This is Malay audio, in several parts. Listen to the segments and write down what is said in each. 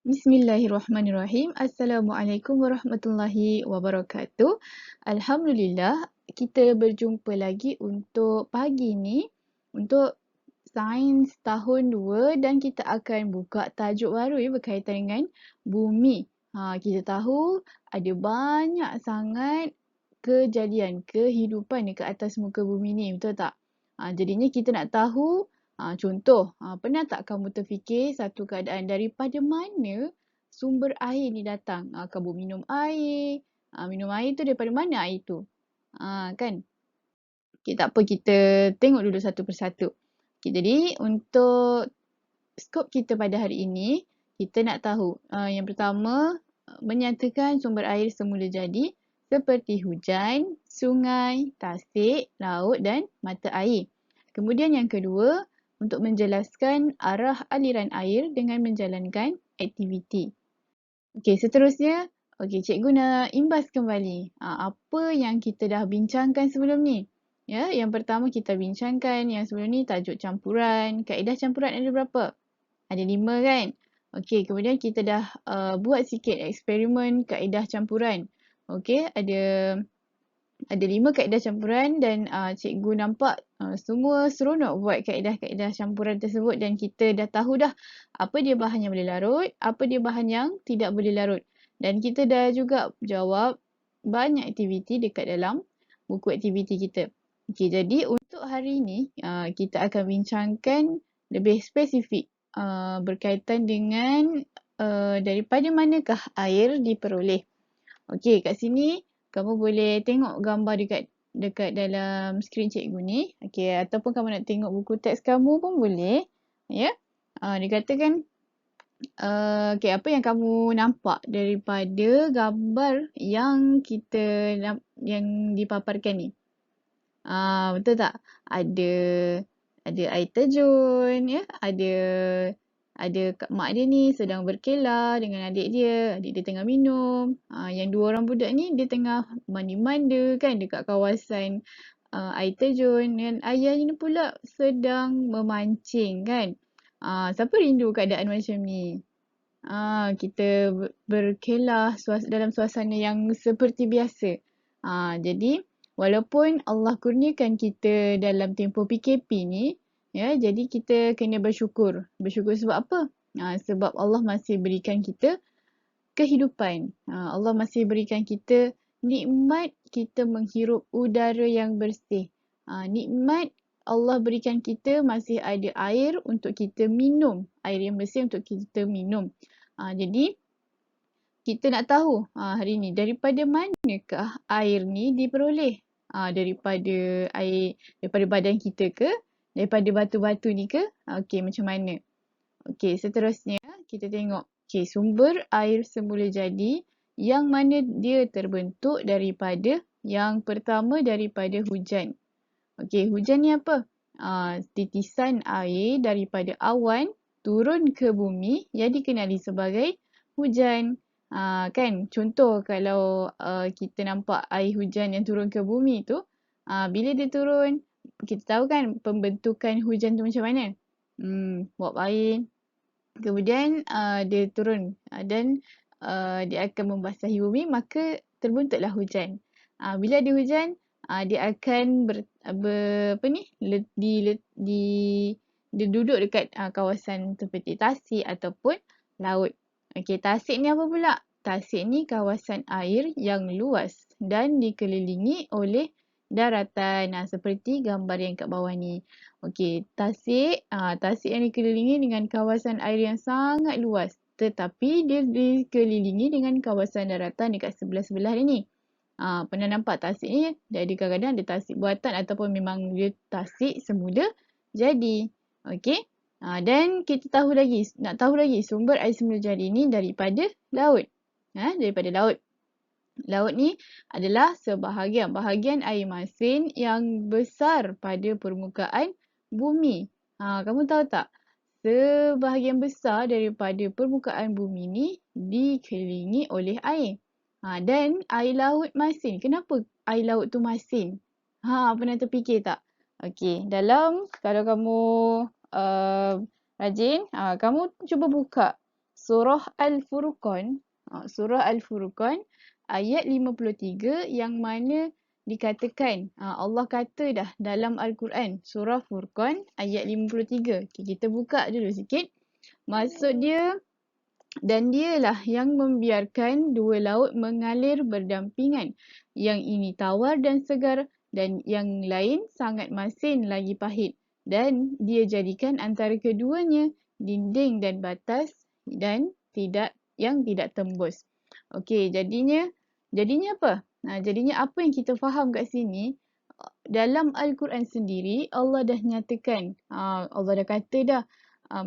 Bismillahirrahmanirrahim. Assalamualaikum warahmatullahi wabarakatuh. Alhamdulillah, kita berjumpa lagi untuk pagi ni untuk Sains Tahun 2 dan kita akan buka tajuk baru berkaitan dengan bumi. Kita tahu ada banyak sangat kejadian kehidupan dekat atas muka bumi ni, betul tak? Jadinya kita nak tahu. Contoh, pernah tak kamu terfikir satu keadaan daripada mana sumber air ni datang? Kamu minum air tu daripada mana air tu? Kan? Okay, tak apa, kita tengok dulu satu persatu. Okay, jadi untuk skop kita pada hari ini, kita nak tahu yang pertama, menyatakan sumber air semula jadi seperti hujan, sungai, tasik, laut dan mata air. Kemudian yang kedua, untuk menjelaskan arah aliran air dengan menjalankan aktiviti. Okey, seterusnya, cikgu nak imbas kembali apa yang kita dah bincangkan sebelum ni. Ya, yang pertama kita bincangkan yang sebelum ni tajuk campuran. Kaedah campuran ada berapa? Ada 5 kan? Okey, kemudian kita dah buat sikit eksperimen kaedah campuran. Okey, ada 5 kaedah campuran dan cikgu nampak semua seronok buat kaedah-kaedah campuran tersebut dan kita dah tahu dah apa dia bahan yang boleh larut, apa dia bahan yang tidak boleh larut. Dan kita dah juga jawab banyak aktiviti dekat dalam buku aktiviti kita. Okey, jadi untuk hari ini kita akan bincangkan lebih spesifik berkaitan dengan daripada manakah air diperoleh. Okey, kat sini kamu boleh tengok gambar dekat dalam skrin cikgu ni. Okey, ataupun kamu nak tengok buku teks kamu pun boleh. Ya. Dia katakan okey, apa yang kamu nampak daripada gambar yang yang dipaparkan ni? Betul tak? Ada air terjun, ya. Ada mak dia ni sedang berkelah dengan adik dia. Adik dia tengah minum. Yang dua orang budak ni dia tengah mandi-manda kan dekat kawasan air terjun. Dan ayahnya ni pula sedang memancing kan. Siapa rindu keadaan macam ni? Kita berkelah dalam suasana yang seperti biasa. Jadi walaupun Allah kurniakan kita dalam tempoh PKP ni, ya, jadi kita kena bersyukur. Bersyukur sebab apa? Sebab Allah masih berikan kita kehidupan. Allah masih berikan kita nikmat kita menghirup udara yang bersih. Nikmat Allah berikan kita masih ada air untuk kita minum. Air yang bersih untuk kita minum. Jadi kita nak tahu hari ni daripada manakah air ni diperoleh? Daripada badan kita ke? Daripada batu-batu ni ke? Okey, macam mana? Okey, seterusnya kita tengok sumber air semula jadi yang mana dia terbentuk daripada yang pertama daripada hujan. Okey, hujan ni apa? Titisan air daripada awan turun ke bumi yang dikenali sebagai hujan. Kan, contoh kalau kita nampak air hujan yang turun ke bumi tu, bila dia turun, kita tahu kan pembentukan hujan tu macam mana? Wap air. Kemudian dia turun dan dia akan membasahi bumi, maka terbentuklah hujan. Bila ada hujan, dia akan dia duduk dekat kawasan seperti tasik ataupun laut. Okey, tasik ni apa pula? Tasik ni kawasan air yang luas dan dikelilingi oleh daratan. Seperti gambar yang kat bawah ni. Okey, tasik yang dikelilingi dengan kawasan air yang sangat luas. Tetapi dia dikelilingi dengan kawasan daratan dekat sebelah-sebelah dia ni. Pernah nampak tasik ni? Dia ada kadang-kadang ada tasik buatan ataupun memang dia tasik semula jadi. Okey. Dan kita nak tahu lagi sumber air semula jadi ni daripada laut. Daripada laut. Laut ni adalah bahagian air masin yang besar pada permukaan bumi. Kamu tahu tak? Sebahagian besar daripada permukaan bumi ni dikelilingi oleh air. Dan air laut masin. Kenapa air laut tu masin? Pernah terfikir tak? Okey, kalau kamu rajin, kamu cuba buka surah Al-Furqan. Surah Al-Furqan ayat 53 yang mana dikatakan, Allah kata dah dalam Al-Quran, surah Furqan ayat 53. Okay, kita buka dulu sikit. Maksud dia, dan dialah yang membiarkan dua laut mengalir berdampingan. Yang ini tawar dan segar dan yang lain sangat masin lagi pahit. Dan dia jadikan antara keduanya dinding dan batas dan yang tidak tembus. Okey, jadinya apa? Jadinya apa yang kita faham kat sini, dalam Al-Quran sendiri Allah dah nyatakan, Allah dah kata dah,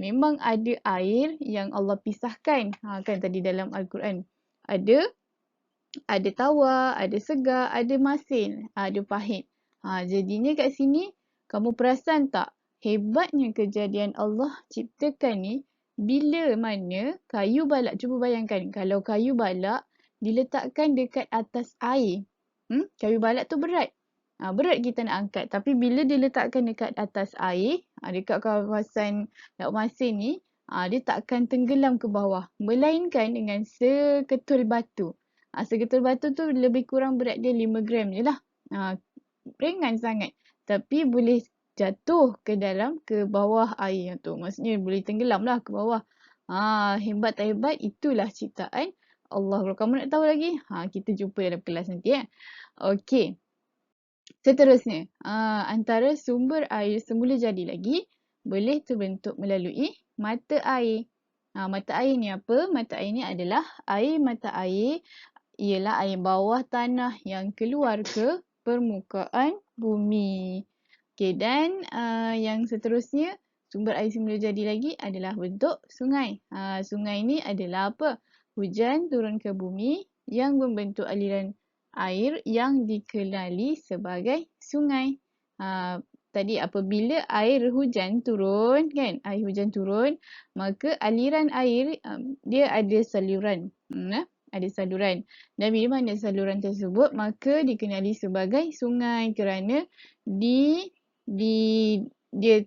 memang ada air yang Allah pisahkan. Kan tadi dalam Al-Quran ada tawar, ada segar, ada masin, ada pahit. Jadinya kat sini kamu perasan tak hebatnya kejadian Allah ciptakan ni, bila mana kayu balak, cuba bayangkan kalau kayu balak diletakkan dekat atas air. Kayu balak tu berat. Berat kita nak angkat. Tapi bila diletakkan dekat atas air, dekat kawasan laut masin ni, dia tak akan tenggelam ke bawah. Melainkan dengan seketul batu. Seketul batu tu lebih kurang berat dia 5 gram je lah. Ringan sangat. Tapi boleh jatuh ke bawah air tu. Maksudnya boleh tenggelam lah ke bawah. Hebat tak hebat? Itulah ciptaan Allah. Kalau kamu nak tahu lagi, kita jumpa dalam kelas nanti. Okey. Seterusnya, antara sumber air semula jadi lagi boleh terbentuk melalui mata air. Mata air ni apa? Mata air ni adalah mata air ialah air bawah tanah yang keluar ke permukaan bumi. Okey, dan yang seterusnya, sumber air semula jadi lagi adalah bentuk sungai. Sungai ni adalah apa? Hujan turun ke bumi yang membentuk aliran air yang dikenali sebagai sungai. Tadi apabila air hujan turun, kan? Air hujan turun, maka aliran air dia ada saluran. Ada saluran. Dan bila mana saluran tersebut, maka dikenali sebagai sungai kerana dia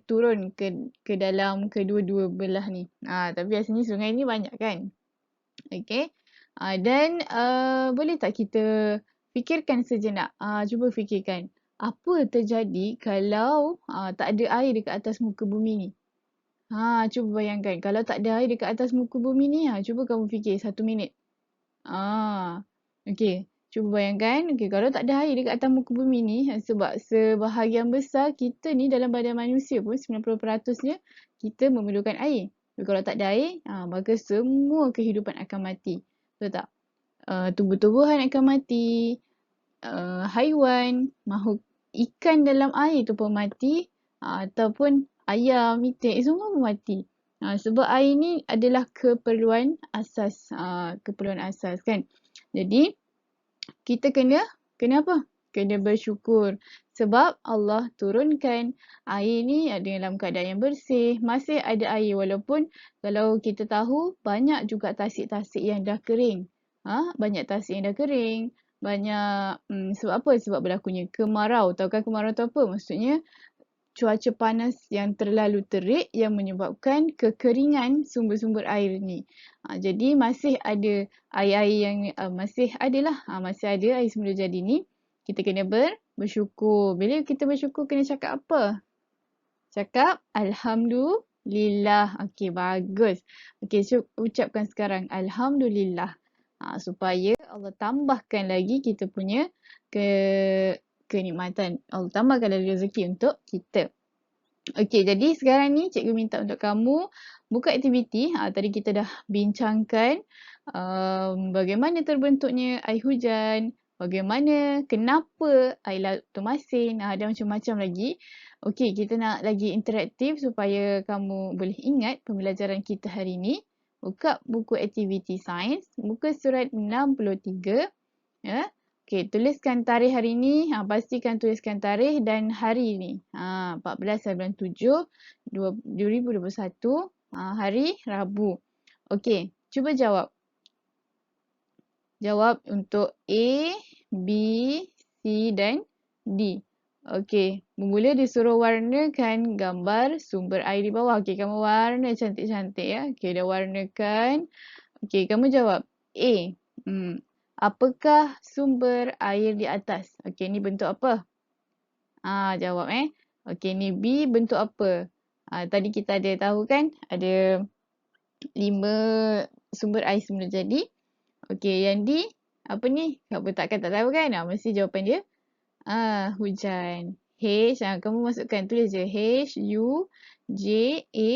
turun ke dalam kedua-dua belah ni. Tapi asalnya sungai ni banyak kan? Okey. Dan boleh tak kita fikirkan sejenak? Cuba fikirkan. Apa terjadi kalau tak ada air dekat atas muka bumi ni? Cuba bayangkan. Kalau tak ada air dekat atas muka bumi ni, cuba kamu fikir 1 minit. Okey. Cuba bayangkan, kalau tak ada air dekat atas muka bumi ni, sebab sebahagian besar kita ni dalam badan manusia pun 90%-nya kita memerlukan air. Jadi, kalau tak ada air, maka semua kehidupan akan mati. Betul tak? Tumbuh-tumbuhan akan mati, haiwan, makhluk ikan dalam air tu pun mati, ataupun ayam, itik, semua pun mati. Sebab air ni adalah keperluan asas kan. Jadi kita kena apa? Kena bersyukur sebab Allah turunkan air ni dalam keadaan yang bersih. Masih ada air walaupun kalau kita tahu banyak juga tasik-tasik yang dah kering. Banyak tasik yang dah kering. Banyak sebab apa? Sebab berlakunya kemarau. Tahukah kemarau tu apa? Maksudnya cuaca panas yang terlalu terik yang menyebabkan kekeringan sumber-sumber air ni. Jadi masih ada air-air yang masih ada air semula jadi ni. Kita kena bersyukur. Bila kita bersyukur kena cakap apa? Cakap Alhamdulillah. Okey, bagus. Okey, ucapkan sekarang Alhamdulillah. Supaya Allah tambahkan lagi kita punya kenikmatan. Allah tambahkan lagi rezeki untuk kita. Okey, jadi sekarang ni cikgu minta untuk kamu buka aktiviti. Tadi kita dah bincangkan bagaimana terbentuknya air hujan, bagaimana, kenapa air laut tu masin, ada macam-macam lagi. Okey, kita nak lagi interaktif supaya kamu boleh ingat pembelajaran kita hari ni. Buka buku aktiviti sains, muka surat 63. Ya. Okey, tuliskan tarikh hari ni. Pastikan tuliskan tarikh dan hari ni. 14 bulan 7 2021. Hari Rabu. Okey, cuba jawab. Jawab untuk A, B, C dan D. Okey, bermula disuruh warnakan gambar sumber air di bawah. Okey, kamu warna cantik-cantik ya. Okey, dah warnakan. Okey, kamu jawab. A. Apakah sumber air di atas? Okey, ni bentuk apa? Jawab Okey, ni B bentuk apa? Tadi kita ada tahu kan? Ada 5 sumber air semula jadi. Okey, yang D apa ni? Kamu takkan tak tahu kan? Mesti jawapan dia hujan. H, kamu masukkan tulis je H U J A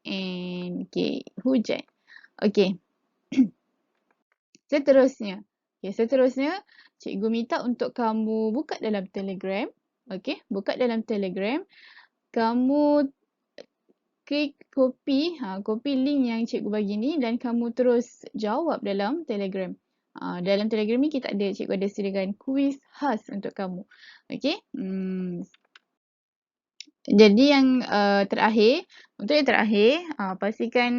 N K. Hujan. Okey. Seterusnya, cikgu minta untuk kamu buka dalam Telegram. Okey, buka dalam Telegram. Kamu klik copy link yang cikgu bagi ni dan kamu terus jawab dalam Telegram. Dalam Telegram ni kita ada, cikgu ada sediakan kuis khas untuk kamu. Okey. Jadi yang terakhir, untuk yang terakhir, pastikan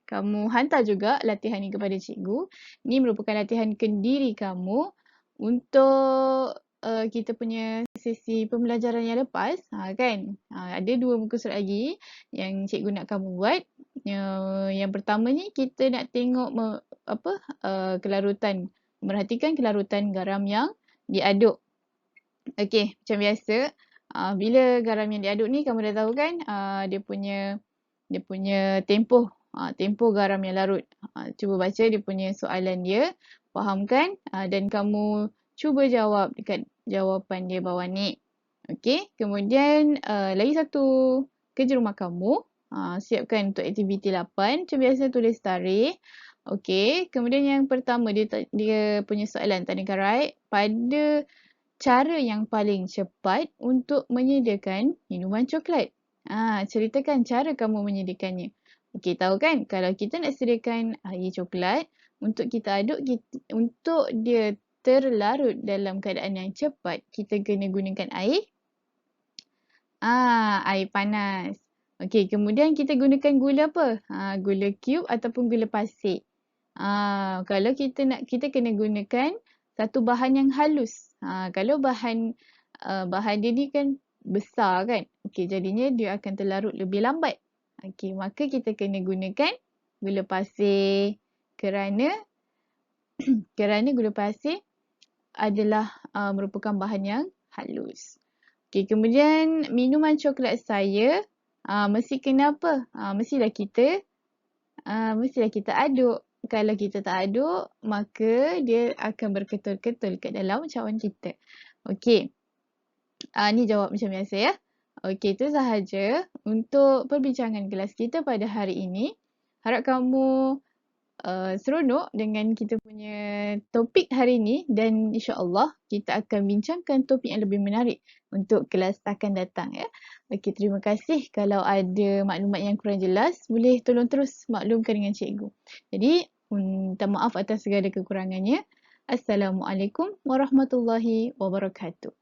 kamu hantar juga latihan ni kepada cikgu. Ni merupakan latihan kendiri kamu untuk kita punya sesi pembelajaran yang lepas, kan? Ada 2 muka surat lagi yang cikgu nak kamu buat. Yang pertama ni kita nak tengok kelarutan, merhatikan kelarutan garam yang diaduk. Okey, macam biasa. Bila garam yang diaduk ni kamu dah tahu kan dia punya tempoh garam yang larut. Cuba baca dia punya soalan dia, fahamkan dan kamu cuba jawab dekat jawapan dia bawah ni. Okey, kemudian lagi satu kerja rumah kamu, siapkan untuk aktiviti 8. Macam biasa tulis tarikh. Okey, kemudian yang pertama dia punya soalan tandingkan right pada cara yang paling cepat untuk menyediakan minuman coklat. Ceritakan cara kamu menyediakannya. Okey, tahu kan kalau kita nak sediakan air coklat untuk kita aduk, untuk dia terlarut dalam keadaan yang cepat, kita kena gunakan air panas. Okey, kemudian kita gunakan gula apa? Gula cube ataupun gula pasir. Kalau kita kena gunakan satu bahan yang halus. Kalau bahan dia ni kan besar kan. Okey, jadinya dia akan terlarut lebih lambat. Okey, maka kita kena gunakan gula pasir kerana gula pasir adalah merupakan bahan yang halus. Okey, kemudian minuman coklat saya mesti kena apa? Mestilah kita aduk. Kalau kita tak aduk, maka dia akan berketul-ketul kat dalam cawan kita. Okey. Ni jawab macam biasa ya. Okey, itu sahaja untuk perbincangan kelas kita pada hari ini. Harap kamu seronok dengan kita punya topik hari ini dan insya-Allah kita akan bincangkan topik yang lebih menarik untuk kelas akan datang ya. Okey, terima kasih. Kalau ada maklumat yang kurang jelas, boleh tolong terus maklumkan dengan cikgu. Jadi, minta maaf atas segala kekurangannya. Assalamualaikum warahmatullahi wabarakatuh.